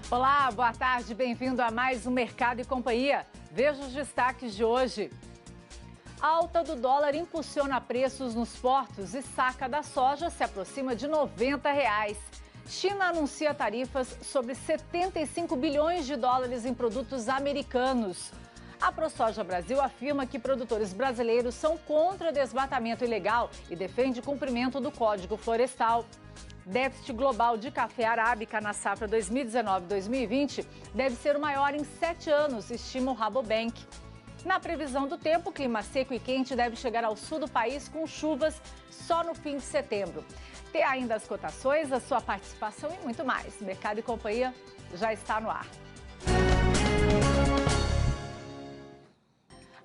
Olá, boa tarde, bem-vindo a mais um Mercado e Companhia. Veja os destaques de hoje. A alta do dólar impulsiona preços nos portos e saca da soja se aproxima de R$ 90. China anuncia tarifas sobre 75 bilhões de dólares em produtos americanos. A ProSoja Brasil afirma que produtores brasileiros são contra desmatamento ilegal e defende cumprimento do Código Florestal. Déficit global de café arábica na safra 2019-2020 deve ser o maior em 7 anos, estima o Rabobank. Na previsão do tempo, clima seco e quente deve chegar ao sul do país com chuvas só no fim de setembro. Tem ainda as cotações, a sua participação e muito mais. Mercado e Companhia já está no ar.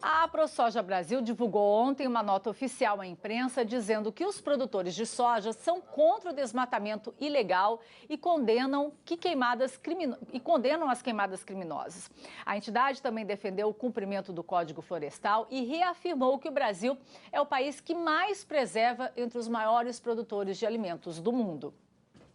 A ProSoja Brasil divulgou ontem uma nota oficial à imprensa dizendo que os produtores de soja são contra o desmatamento ilegal e condenam as queimadas criminosas. A entidade também defendeu o cumprimento do Código Florestal e reafirmou que o Brasil é o país que mais preserva entre os maiores produtores de alimentos do mundo.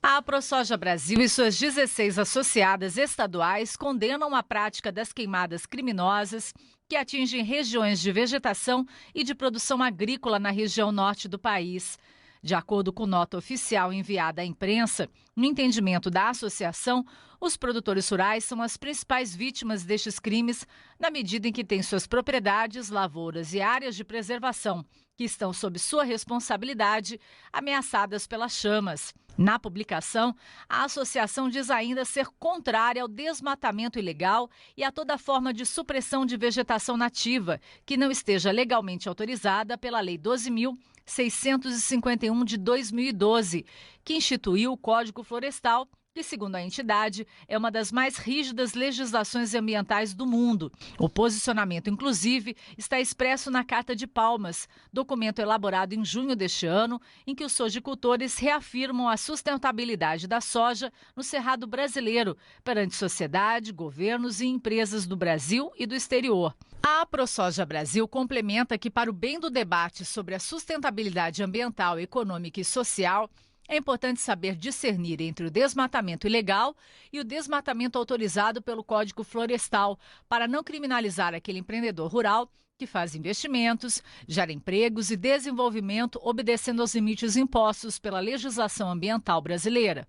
A ProSoja Brasil e suas 16 associadas estaduais condenam a prática das queimadas criminosas que atingem regiões de vegetação e de produção agrícola na região norte do país. De acordo com nota oficial enviada à imprensa, no entendimento da associação, os produtores rurais são as principais vítimas destes crimes, na medida em que têm suas propriedades, lavouras e áreas de preservação, que estão sob sua responsabilidade, ameaçadas pelas chamas. Na publicação, a associação diz ainda ser contrária ao desmatamento ilegal e a toda forma de supressão de vegetação nativa que não esteja legalmente autorizada pela Lei 12.651 de 2012, que instituiu o Código Florestal, que, segundo a entidade, é uma das mais rígidas legislações ambientais do mundo. O posicionamento, inclusive, está expresso na Carta de Palmas, documento elaborado em junho deste ano, em que os sojicultores reafirmam a sustentabilidade da soja no cerrado brasileiro, perante sociedade, governos e empresas do Brasil e do exterior. A ProSoja Brasil complementa que, para o bem do debate sobre a sustentabilidade ambiental, econômica e social, é importante saber discernir entre o desmatamento ilegal e o desmatamento autorizado pelo Código Florestal, para não criminalizar aquele empreendedor rural que faz investimentos, gera empregos e desenvolvimento obedecendo aos limites impostos pela legislação ambiental brasileira.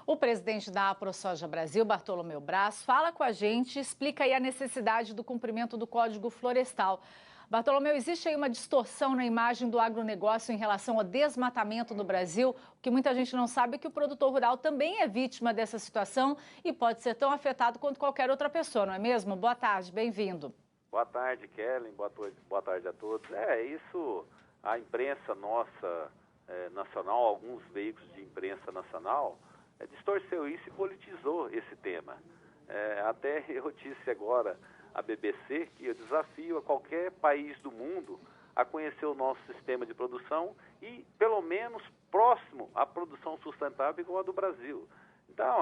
O presidente da ProSoja Brasil, Bartolomeu Braz, fala com a gente e explica aí a necessidade do cumprimento do Código Florestal. Bartolomeu, existe aí uma distorção na imagem do agronegócio em relação ao desmatamento no Brasil. O que muita gente não sabe é que o produtor rural também é vítima dessa situação e pode ser tão afetado quanto qualquer outra pessoa, não é mesmo? Boa tarde, bem-vindo. Boa tarde, Kellen. Boa tarde a todos. Isso, a imprensa nossa nacional, alguns veículos de imprensa nacional, distorceu isso e politizou esse tema. Até eu disse agora a BBC que eu desafio a qualquer país do mundo a conhecer o nosso sistema de produção e, pelo menos, próximo à produção sustentável igual a do Brasil. Então,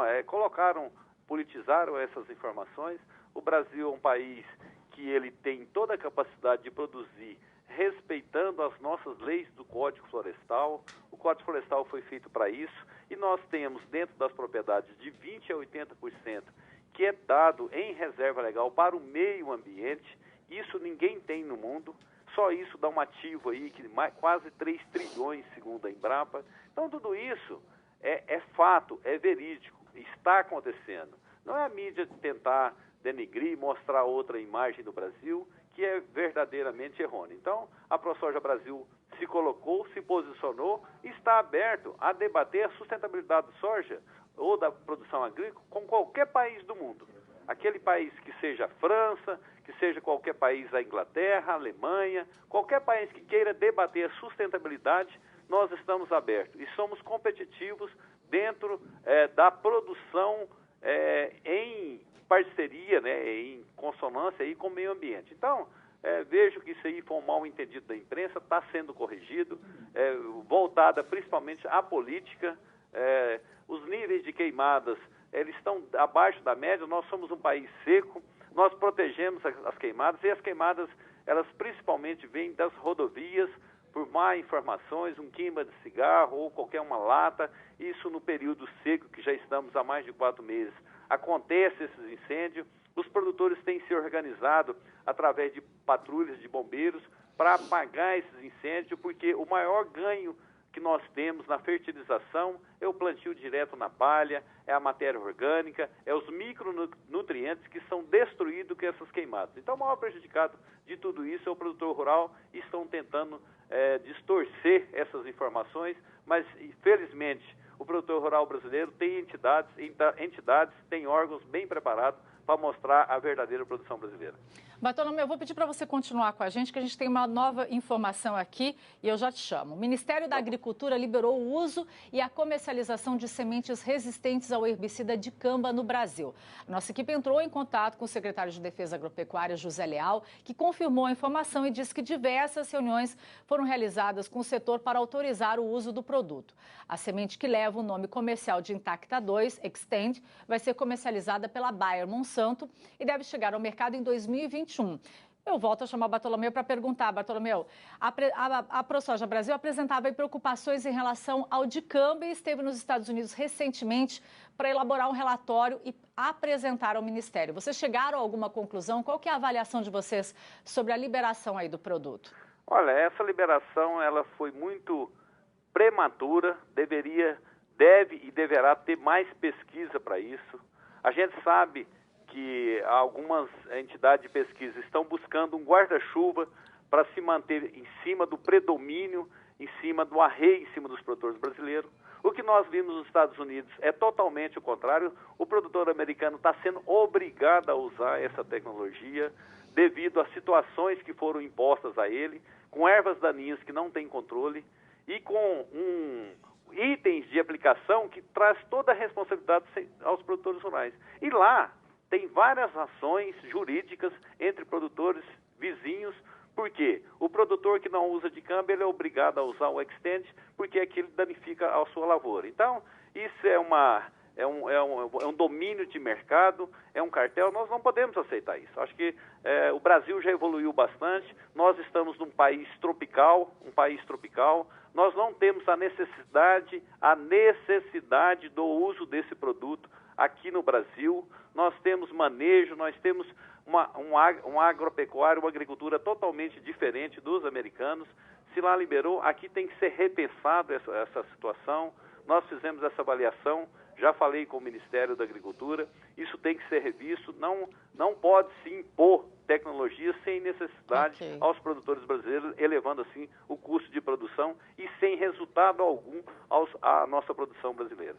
politizaram essas informações. O Brasil é um país que ele tem toda a capacidade de produzir respeitando as nossas leis do Código Florestal. O Código Florestal foi feito para isso e nós temos dentro das propriedades de 20% a 80% que é dado em reserva legal para o meio ambiente. Isso ninguém tem no mundo, só isso dá um ativo aí, quase 3 trilhões, segundo a Embrapa. Então, tudo isso é fato, é verídico, está acontecendo. Não é a mídia tentar denegrir, mostrar outra imagem do Brasil, que é verdadeiramente errônea. Então, a ProSoja Brasil se colocou, se posicionou e está aberto a debater a sustentabilidade da soja ou da produção agrícola com qualquer país do mundo. Aquele país que seja a França, que seja qualquer país, a Inglaterra, a Alemanha, qualquer país que queira debater a sustentabilidade, nós estamos abertos e somos competitivos dentro da produção em parceria, em consonância aí com o meio ambiente. Então, vejo que isso aí foi um mal entendido da imprensa, está sendo corrigido, voltada principalmente à política. Os níveis de queimadas, eles estão abaixo da média. Nós somos um país seco, nós protegemos as queimadas, e as queimadas, elas principalmente vêm das rodovias, por má informações, um queima de cigarro ou qualquer uma lata, isso no período seco, que já estamos há mais de 4 meses, acontece esses incêndios. Os produtores têm se organizado através de patrulhas de bombeiros para apagar esses incêndios, porque o maior ganho que nós temos na fertilização é o plantio direto na palha, é a matéria orgânica, é os micronutrientes que são destruídos com essas queimadas. Então, o maior prejudicado de tudo isso é o produtor rural, e estão tentando distorcer essas informações, mas, infelizmente, o produtor rural brasileiro tem entidades, tem órgãos bem preparados para mostrar a verdadeira produção brasileira. Bartolomeu, eu vou pedir para você continuar com a gente, que a gente tem uma nova informação aqui e eu já te chamo. O Ministério da Agricultura liberou o uso e a comercialização de sementes resistentes ao herbicida dicamba no Brasil. A nossa equipe entrou em contato com o secretário de Defesa Agropecuária, José Leal, que confirmou a informação e disse que diversas reuniões foram realizadas com o setor para autorizar o uso do produto. A semente, que leva o nome comercial de Intacta 2, Extend, vai ser comercializada pela Bayer Monsanto e deve chegar ao mercado em 2021. Eu volto a chamar o Bartolomeu para perguntar, Bartolomeu, a ProSoja Brasil apresentava preocupações em relação ao dicamba e esteve nos Estados Unidos recentemente para elaborar um relatório e apresentar ao Ministério. Vocês chegaram a alguma conclusão? Qual que é a avaliação de vocês sobre a liberação aí do produto? Olha, essa liberação ela foi muito prematura, deve e deverá ter mais pesquisa para isso. A gente sabe que algumas entidades de pesquisa estão buscando um guarda-chuva para se manter em cima do predomínio, em cima do arreio, em cima dos produtores brasileiros. O que nós vimos nos Estados Unidos é totalmente o contrário. O produtor americano está sendo obrigado a usar essa tecnologia devido às situações que foram impostas a ele, com ervas daninhas que não têm controle e com itens de aplicação que traz toda a responsabilidade aos produtores rurais. E lá tem várias ações jurídicas entre produtores vizinhos, porque o produtor que não usa dicamba, ele é obrigado a usar o Extend, porque aquilo danifica a sua lavoura. Então, isso é um domínio de mercado, é um cartel, nós não podemos aceitar isso. Acho que o Brasil já evoluiu bastante, nós estamos num país tropical, nós não temos a necessidade do uso desse produto aqui no Brasil. Nós temos manejo, nós temos uma agropecuária, uma agricultura totalmente diferente dos americanos. Se lá liberou, aqui tem que ser repensado essa situação. Nós fizemos essa avaliação, já falei com o Ministério da Agricultura, isso tem que ser revisto, não pode se impor tecnologia sem necessidade aos produtores brasileiros, elevando assim o custo de produção e sem resultado algum à nossa produção brasileira.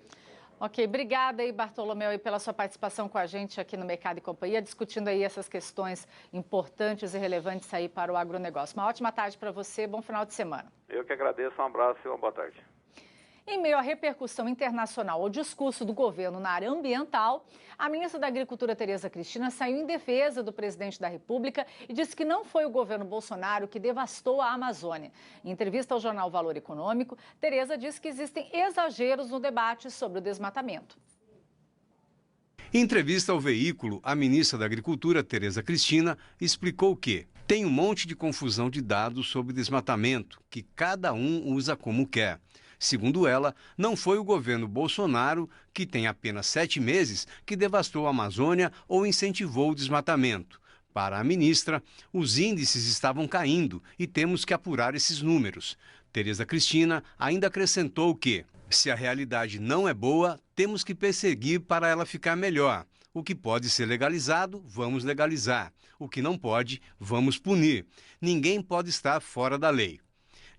Ok, obrigada aí, Bartolomeu, aí, pela sua participação com a gente aqui no Mercado e Companhia, discutindo aí essas questões importantes e relevantes aí para o agronegócio. Uma ótima tarde para você, bom final de semana. Eu que agradeço, um abraço e uma boa tarde. Em meio à repercussão internacional ao discurso do governo na área ambiental, a ministra da Agricultura, Tereza Cristina, saiu em defesa do presidente da República e disse que não foi o governo Bolsonaro que devastou a Amazônia. Em entrevista ao jornal Valor Econômico, Tereza disse que existem exageros no debate sobre o desmatamento. Em entrevista ao veículo, a ministra da Agricultura, Tereza Cristina, explicou que tem um monte de confusão de dados sobre desmatamento, que cada um usa como quer. Segundo ela, não foi o governo Bolsonaro, que tem apenas 7 meses, que devastou a Amazônia ou incentivou o desmatamento. Para a ministra, os índices estavam caindo e temos que apurar esses números. Tereza Cristina ainda acrescentou que, se a realidade não é boa, temos que perseguir para ela ficar melhor. O que pode ser legalizado, vamos legalizar. O que não pode, vamos punir. Ninguém pode estar fora da lei.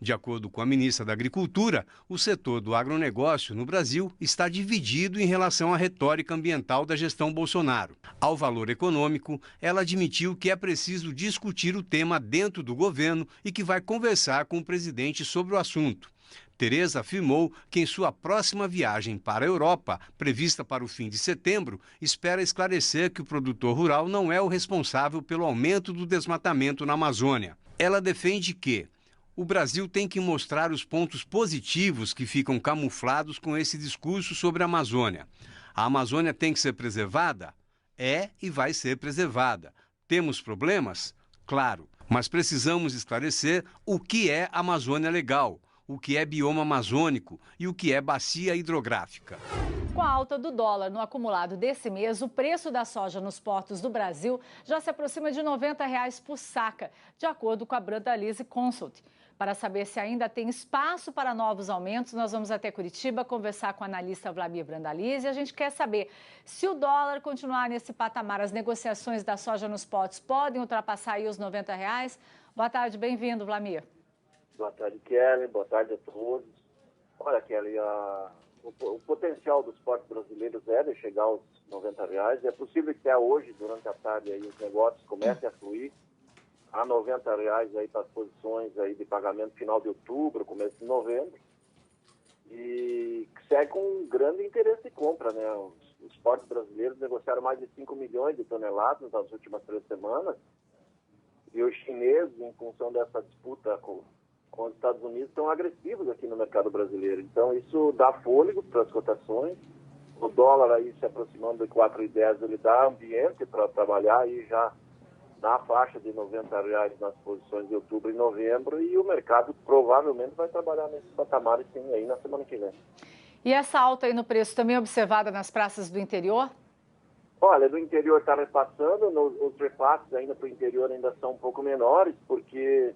De acordo com a ministra da Agricultura, o setor do agronegócio no Brasil está dividido em relação à retórica ambiental da gestão Bolsonaro. Ao Valor Econômico, ela admitiu que é preciso discutir o tema dentro do governo e que vai conversar com o presidente sobre o assunto. Tereza afirmou que em sua próxima viagem para a Europa, prevista para o fim de setembro, espera esclarecer que o produtor rural não é o responsável pelo aumento do desmatamento na Amazônia. Ela defende que o Brasil tem que mostrar os pontos positivos que ficam camuflados com esse discurso sobre a Amazônia. A Amazônia tem que ser preservada? É e vai ser preservada. Temos problemas? Claro. Mas precisamos esclarecer o que é Amazônia Legal, o que é bioma amazônico e o que é bacia hidrográfica. Com a alta do dólar no acumulado desse mês, o preço da soja nos portos do Brasil já se aproxima de R$ 90 por saca, de acordo com a Brandalise Consult. Para saber se ainda tem espaço para novos aumentos, nós vamos até Curitiba conversar com o analista Vlamir Brandalise. E a gente quer saber se o dólar continuar nesse patamar, as negociações da soja nos portos podem ultrapassar aí os R$ 90? Boa tarde, bem-vindo, Vlamir. Boa tarde, Kelly. Boa tarde a todos. Olha, Kelly, o potencial dos portos brasileiros é de chegar aos R$ 90. É possível que até hoje, durante a tarde, aí, os negócios comecem a fluir a R$ 90 aí para as posições aí de pagamento final de outubro, começo de novembro. E segue com um grande interesse de compra, né? Os portos brasileiros negociaram mais de 5 milhões de toneladas nas últimas 3 semanas. E os chineses, em função dessa disputa com os Estados Unidos, estão agressivos aqui no mercado brasileiro. Então, isso dá fôlego para as cotações. O dólar aí se aproximando de 4,10, ele dá ambiente para trabalhar aí já na faixa de R$ 90 nas posições de outubro e novembro. E o mercado provavelmente vai trabalhar nesses patamares sim aí na semana que vem. E essa alta aí no preço também é observada nas praças do interior? Olha, do interior está repassando, os repasses ainda para o interior ainda são um pouco menores, porque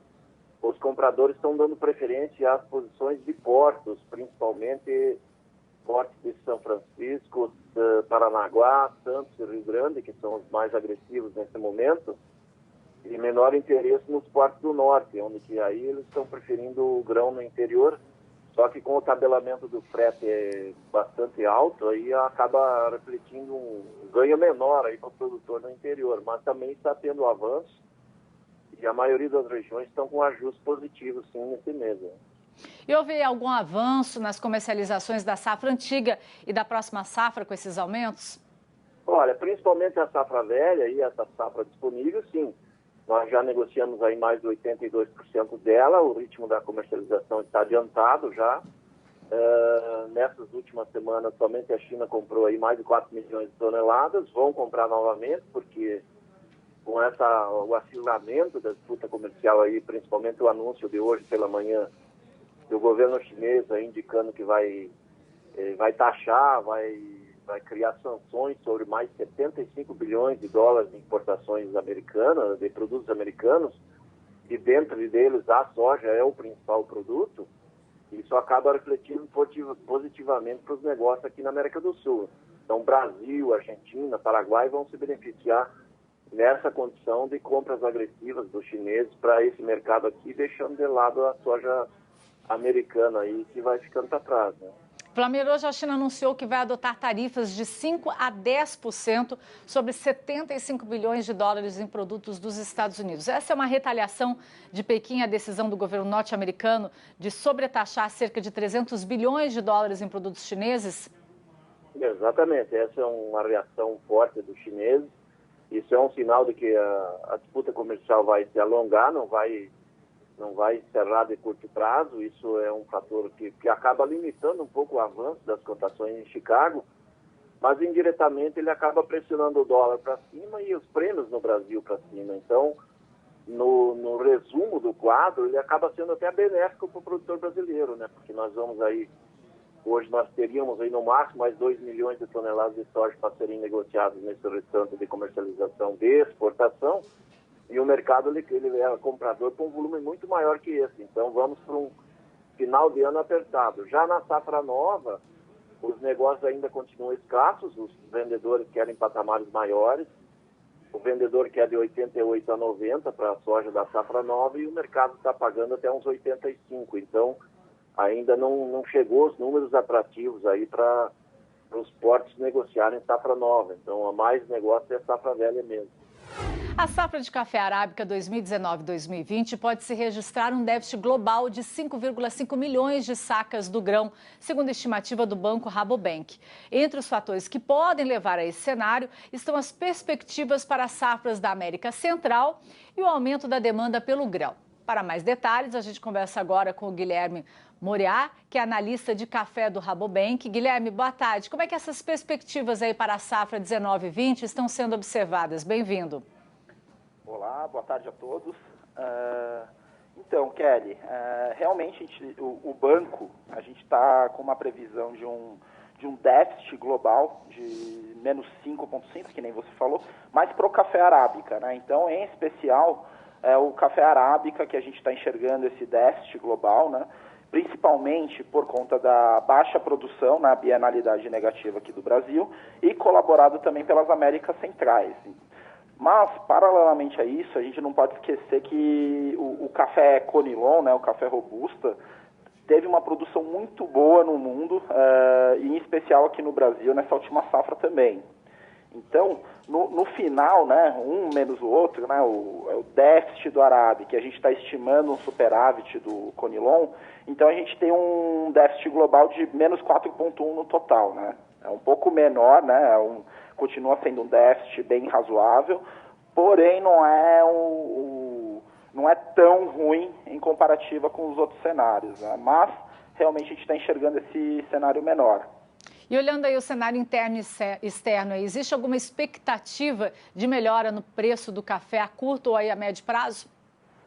os compradores estão dando preferência às posições de portos, principalmente portos de São Francisco, Paranaguá, Santos e Rio Grande, que são os mais agressivos nesse momento, e menor interesse nos portos do norte, onde que aí eles estão preferindo o grão no interior, só que com o tabelamento do frete bastante alto, aí acaba refletindo um ganho menor aí para o produtor no interior, mas também está tendo avanço e a maioria das regiões estão com ajustes positivos sim nesse mês. Né? E houve algum avanço nas comercializações da safra antiga e da próxima safra com esses aumentos? Olha, principalmente a safra velha e essa safra disponível, sim. Nós já negociamos aí mais de 82% dela, o ritmo da comercialização está adiantado já. Nessas últimas semanas, somente a China comprou aí mais de 4 milhões de toneladas, vão comprar novamente, porque com o acirramento da disputa comercial aí, principalmente o anúncio de hoje pela manhã do governo chinês aí indicando que vai taxar, vai criar sanções sobre mais de 75 bilhões de dólares de importações americanas, de produtos americanos, e dentro deles a soja é o principal produto. Isso acaba refletindo positivamente para os negócios aqui na América do Sul. Então, Brasil, Argentina, Paraguai vão se beneficiar nessa condição de compras agressivas dos chineses para esse mercado aqui, deixando de lado a soja americana aí, que vai ficando para trás, né? Vlamir, hoje a China anunciou que vai adotar tarifas de 5% a 10% sobre 75 bilhões de dólares em produtos dos Estados Unidos. Essa é uma retaliação de Pequim à decisão do governo norte-americano de sobretaxar cerca de 300 bilhões de dólares em produtos chineses? Exatamente, essa é uma reação forte dos chineses. Isso é um sinal de que a disputa comercial vai se alongar, não vai encerrar de curto prazo. Isso é um fator que acaba limitando um pouco o avanço das cotações em Chicago, mas indiretamente ele acaba pressionando o dólar para cima e os prêmios no Brasil para cima. Então, no resumo do quadro, ele acaba sendo até benéfico para o produtor brasileiro, né? Porque hoje nós teríamos aí no máximo mais 2 milhões de toneladas de soja para serem negociados nesse restante de comercialização de exportação, e o mercado ele é comprador para um volume muito maior que esse. Então vamos para um final de ano apertado. Já na safra nova, os negócios ainda continuam escassos, os vendedores querem patamares maiores, o vendedor quer de 88 a 90 para a soja da safra nova e o mercado está pagando até uns 85. Então ainda não chegou os números atrativos aí para os portos negociarem safra nova. Então a mais negócio é safra velha mesmo. A safra de café arábica 2019-2020 pode se registrar um déficit global de 5,5 milhões de sacas do grão, segundo a estimativa do Banco Rabobank. Entre os fatores que podem levar a esse cenário estão as perspectivas para as safras da América Central e o aumento da demanda pelo grão. Para mais detalhes, a gente conversa agora com o Guilherme Moriá, que é analista de café do Rabobank. Guilherme, boa tarde. Como é que essas perspectivas aí para a safra 19-20 estão sendo observadas? Bem-vindo. Olá, boa tarde a todos. Então, Kelly, realmente o banco, a gente está com uma previsão de um déficit global de menos 5,5, que nem você falou, mas para o café arábica, né? Então, em especial, o café arábica que a gente está enxergando esse déficit global, né? Principalmente por conta da baixa produção na bienalidade negativa aqui do Brasil e colaborado também pelas Américas Centrais. Mas, paralelamente a isso, a gente não pode esquecer que o café Conilon, né, o café robusta, teve uma produção muito boa no mundo, e em especial aqui no Brasil, nessa última safra também. Então, no final, né, um menos o outro, né, o déficit do Arábica, que a gente está estimando um superávit do Conilon, então a gente tem um déficit global de menos 4,1 no total, né? É um pouco menor, né? Continua sendo um déficit bem razoável, porém não é tão ruim em comparativa com os outros cenários, né? Mas realmente a gente está enxergando esse cenário menor. E olhando aí o cenário interno e externo, existe alguma expectativa de melhora no preço do café a curto ou aí a médio prazo?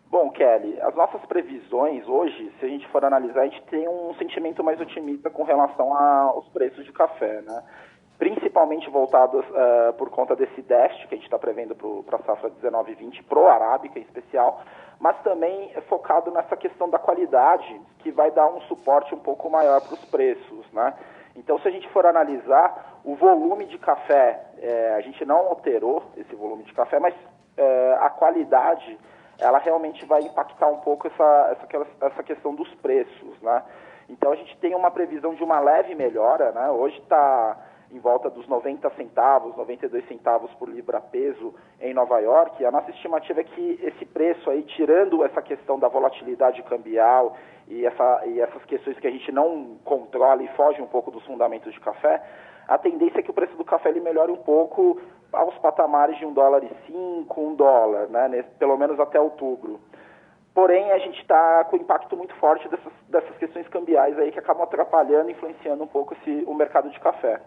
Bom, Kelly, as nossas previsões hoje, se a gente for analisar, a gente tem um sentimento mais otimista com relação aos preços de café, né? Principalmente voltados por conta desse déficit que a gente está prevendo para a safra 19 e 20, pro Arábica em especial, mas também focado nessa questão da qualidade, que vai dar um suporte um pouco maior para os preços, né? Então, se a gente for analisar o volume de café, a gente não alterou esse volume de café, mas a qualidade, ela realmente vai impactar um pouco essa questão dos preços, né? Então, a gente tem uma previsão de uma leve melhora, né? Hoje está em volta dos 90 centavos, 92 centavos por libra-peso em Nova York. A nossa estimativa é que esse preço aí, tirando essa questão da volatilidade cambial e essas questões que a gente não controla e foge um pouco dos fundamentos de café, a tendência é que o preço do café ele melhore um pouco aos patamares de $1,05, $1, né, pelo menos até outubro. Porém, a gente está com impacto muito forte dessas questões cambiais aí que acabam atrapalhando, influenciando um pouco o mercado de café.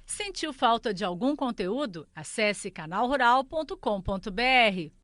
Sentiu falta de algum conteúdo? Acesse canalrural.com.br.